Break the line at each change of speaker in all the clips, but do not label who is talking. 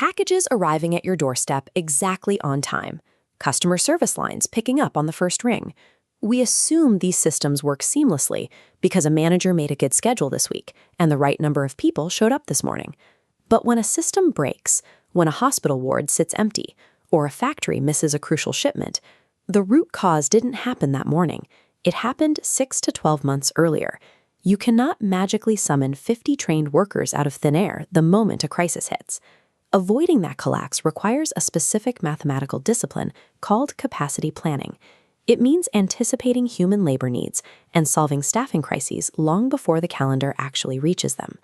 Packages arriving at your doorstep exactly on time. Customer service lines picking up on the first ring. We assume these systems work seamlessly because a manager made a good schedule this week and the right number of people showed up this morning. But when a system breaks, when a hospital ward sits empty, or a factory misses a crucial shipment, the root cause didn't happen that morning. It happened 6 to 12 months earlier. You cannot magically summon 50 trained workers out of thin air the moment a crisis hits. Avoiding that collapse requires a specific mathematical discipline called capacity planning. It means anticipating human labor needs and solving staffing crises long before the calendar actually reaches them.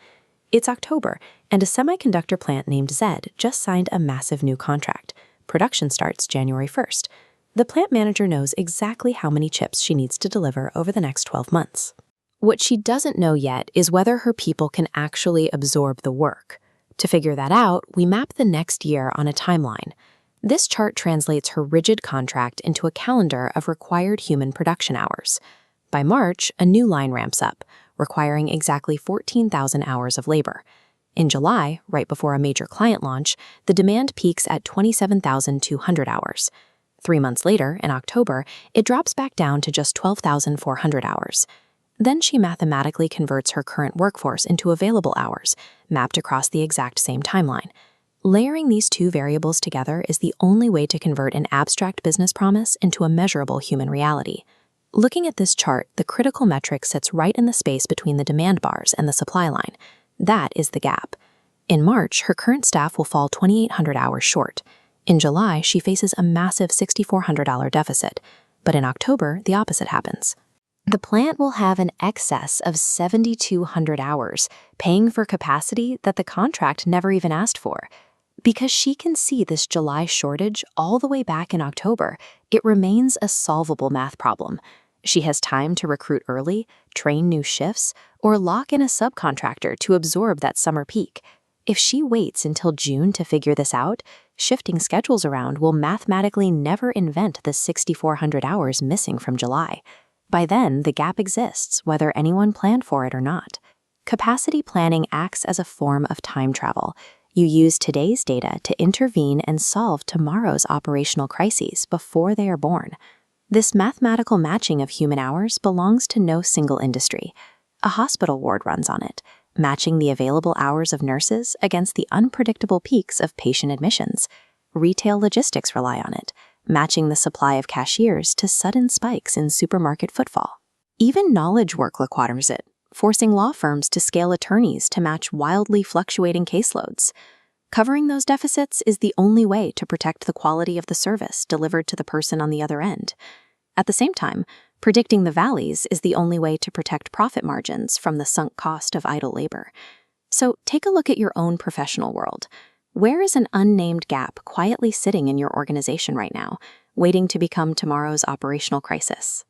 It's October, and a semiconductor plant named Z just signed a massive new contract. Production starts January 1st. The plant manager knows exactly how many chips she needs to deliver over the next 12 months. What she doesn't know yet is whether her people can actually absorb the work. To figure that out, we map the next year on a timeline. This chart translates her rigid contract into a calendar of required human production hours. By March, a new line ramps up, requiring exactly 14,000 hours of labor. In July, right before a major client launch, the demand peaks at 27,200 hours. 3 months later, in October, it drops back down to just 12,400 hours. Then she mathematically converts her current workforce into available hours, mapped across the exact same timeline. Layering these two variables together is the only way to convert an abstract business promise into a measurable human reality. Looking at this chart, the critical metric sits right in the space between the demand bars and the supply line. That is the gap. In March, her current staff will fall 2,800 hours short. In July, she faces a massive $6,400 deficit. But in October, the opposite happens. The plant will have an excess of 7,200 hours, paying for capacity that the contract never even asked for. Because she can see this July shortage all the way back in October, it remains a solvable math problem. She has time to recruit early, train new shifts, or lock in a subcontractor to absorb that summer peak. If she waits until June to figure this out, shifting schedules around will mathematically never invent the 6,400 hours missing from July. By then, the gap exists, whether anyone planned for it or not. Capacity planning acts as a form of time travel. You use today's data to intervene and solve tomorrow's operational crises before they are born. This mathematical matching of human hours belongs to no single industry. A hospital ward runs on it, matching the available hours of nurses against the unpredictable peaks of patient admissions. Retail logistics rely on it, matching the supply of cashiers to sudden spikes in supermarket footfall. Even knowledge work requires it, forcing law firms to scale attorneys to match wildly fluctuating caseloads. Covering those deficits is the only way to protect the quality of the service delivered to the person on the other end. At the same time, predicting the valleys is the only way to protect profit margins from the sunk cost of idle labor. So take a look at your own professional world. Where is an unnamed gap quietly sitting in your organization right now, waiting to become tomorrow's operational crisis?